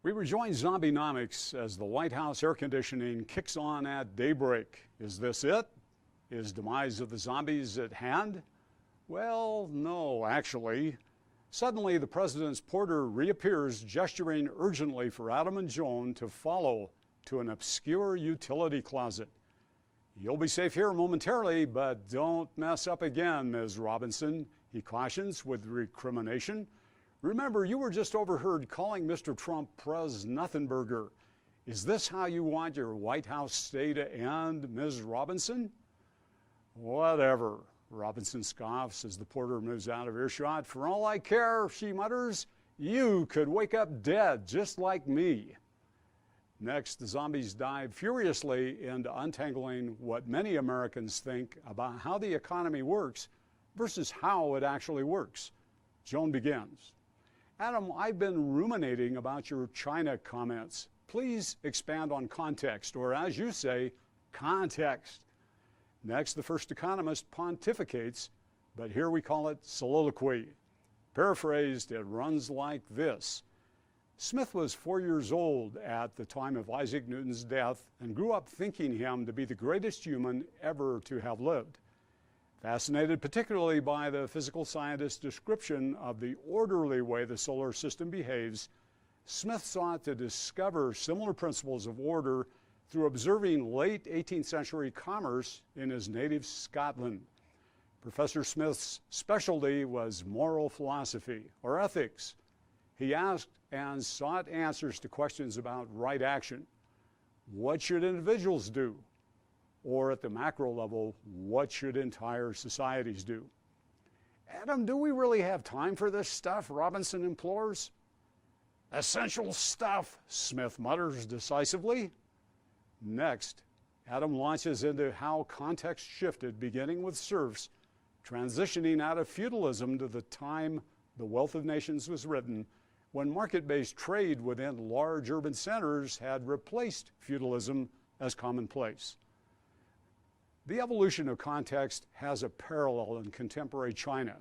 We rejoin Zombienomics as the White House air conditioning kicks on at daybreak. Is this it? Is demise of the zombies at hand? Well, no, actually. Suddenly, the president's porter reappears, gesturing urgently for Adam and Joan to follow to an obscure utility closet. You'll be safe here momentarily, but don't mess up again, Ms. Robinson, he cautions with recrimination. Remember, you were just overheard calling Mr. Trump Pres-Nothenberger. Is this how you want your White House stay to end, Ms. Robinson? Whatever, Robinson scoffs as the porter moves out of earshot. For all I care, she mutters, you could wake up dead just like me. Next, the zombies dive furiously into untangling what many Americans think about how the economy works versus how it actually works. Joan begins. Adam, I've been ruminating about your China comments. Please expand on context, or as you say, context. Next, the first economist pontificates, but here we call it soliloquy. Paraphrased, it runs like this. Smith was 4 years old at the time of Isaac Newton's death and grew up thinking him to be the greatest human ever to have lived. Fascinated particularly by the physical scientist's description of the orderly way the solar system behaves, Smith sought to discover similar principles of order through observing late 18th century commerce in his native Scotland. Professor Smith's specialty was moral philosophy, or ethics. He asked and sought answers to questions about right action. What should individuals do? Or at the macro level, what should entire societies do? Adam, do we really have time for this stuff? Robinson implores. Essential stuff, Smith mutters decisively. Next, Adam launches into how context shifted, beginning with serfs, transitioning out of feudalism to the time The Wealth of Nations was written, when market-based trade within large urban centers had replaced feudalism as commonplace. The evolution of context has a parallel in contemporary China.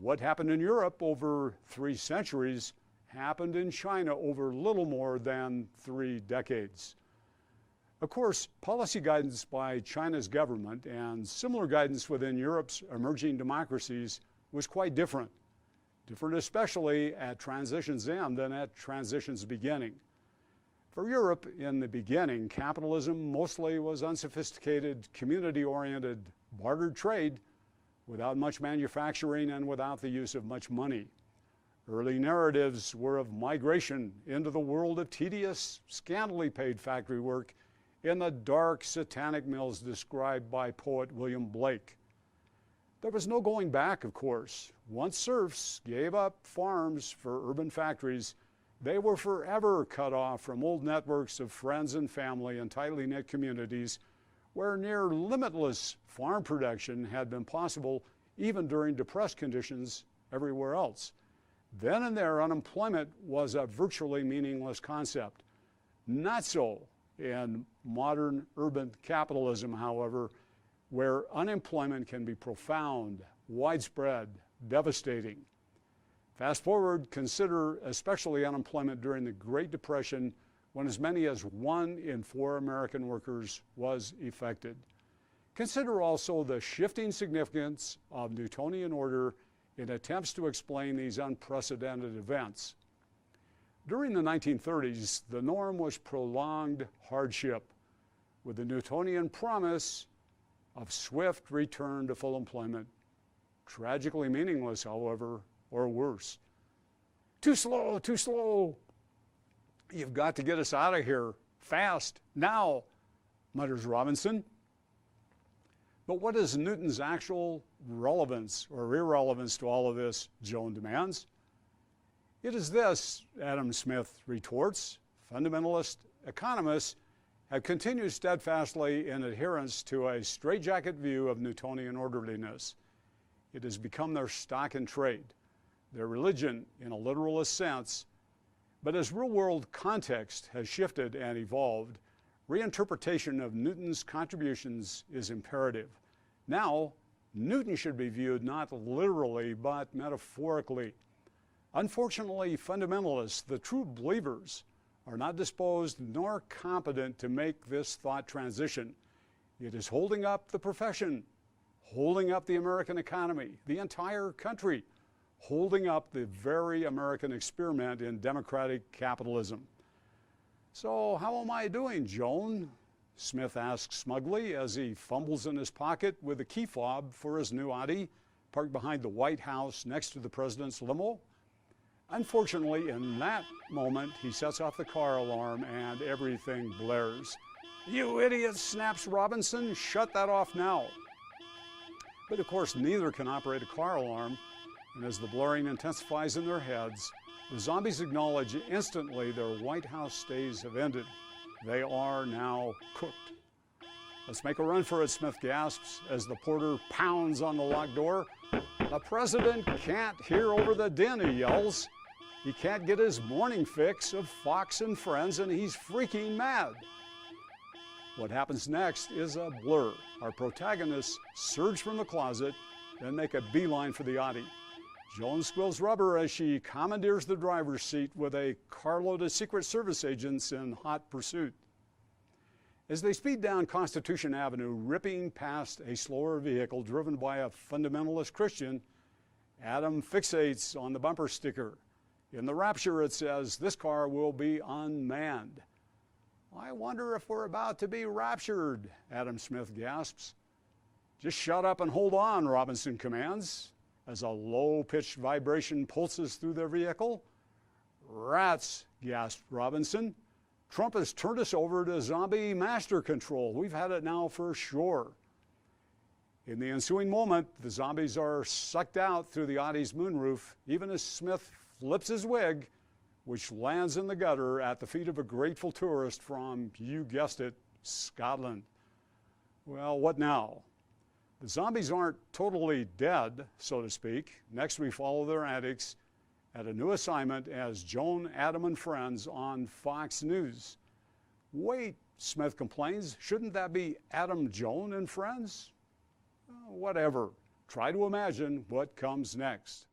What happened in Europe over 3 centuries happened in China over little more than 3 decades. Of course, policy guidance by China's government and similar guidance within Europe's emerging democracies was quite different. Different especially at transition's end than at transition's beginning. For Europe, in the beginning, capitalism mostly was unsophisticated, community-oriented, bartered trade without much manufacturing and without the use of much money. Early narratives were of migration into the world of tedious, scantily paid factory work in the dark, satanic mills described by poet William Blake. There was no going back, of course. Once serfs gave up farms for urban factories, they were forever cut off from old networks of friends and family and tightly knit communities where near limitless farm production had been possible even during depressed conditions everywhere else. Then and there, unemployment was a virtually meaningless concept. Not so in modern urban capitalism, however, where unemployment can be profound, widespread, devastating. Fast forward, consider especially unemployment during the Great Depression, when as many as 1 in 4 American workers was affected. Consider also the shifting significance of Newtonian order in attempts to explain these unprecedented events. During the 1930s, the norm was prolonged hardship, with the Newtonian promise of swift return to full employment. Tragically meaningless, however, or worse. Too slow, too slow. You've got to get us out of here, fast, now, mutters Robinson. But what is Newton's actual relevance or irrelevance to all of this, Joan demands. It is this, Adam Smith retorts. Fundamentalist economists have continued steadfastly in adherence to a straitjacket view of Newtonian orderliness. It has become their stock in trade, their religion in a literalist sense. But as real-world context has shifted and evolved, reinterpretation of Newton's contributions is imperative. Now, Newton should be viewed not literally but metaphorically. Unfortunately, fundamentalists, the true believers, are not disposed nor competent to make this thought transition. It is holding up the profession, holding up the American economy, the entire country, holding up the very American experiment in democratic capitalism. "So how am I doing, Joan?" Smith asks smugly as he fumbles in his pocket with a key fob for his new Audi, parked behind the White House next to the president's limo. Unfortunately, in that moment, he sets off the car alarm and everything blares. "You idiot," snaps Robinson, "shut that off now." But of course, neither can operate a car alarm, and as the blaring intensifies in their heads, the zombies acknowledge instantly their White House days have ended. They are now cooked. "Let's make a run for it," Smith gasps as the porter pounds on the locked door. "The president can't hear over the din," he yells. He can't get his morning fix of Fox and Friends, and he's freaking mad. What happens next is a blur. Our protagonists surge from the closet, then make a beeline for the Audi. Joan squills rubber as she commandeers the driver's seat with a carload of Secret Service agents in hot pursuit. As they speed down Constitution Avenue, ripping past a slower vehicle driven by a fundamentalist Christian, Adam fixates on the bumper sticker. In the Rapture, it says, "This car will be unmanned." "I wonder if we're about to be raptured," Adam Smith gasps. "Just shut up and hold on," Robinson commands, as a low-pitched vibration pulses through their vehicle. "Rats," gasped Robinson. "Trump has turned us over to zombie master control. We've had it now for sure." In the ensuing moment, the zombies are sucked out through the Audi's moonroof, even as Smith flips his wig, which lands in the gutter at the feet of a grateful tourist from, you guessed it, Scotland. Well, what now? The zombies aren't totally dead, so to speak. Next, we follow their antics at a new assignment as Joan, Adam, and Friends on Fox News. "Wait," Smith complains, "shouldn't that be Adam, Joan, and Friends?" Whatever. Try to imagine what comes next.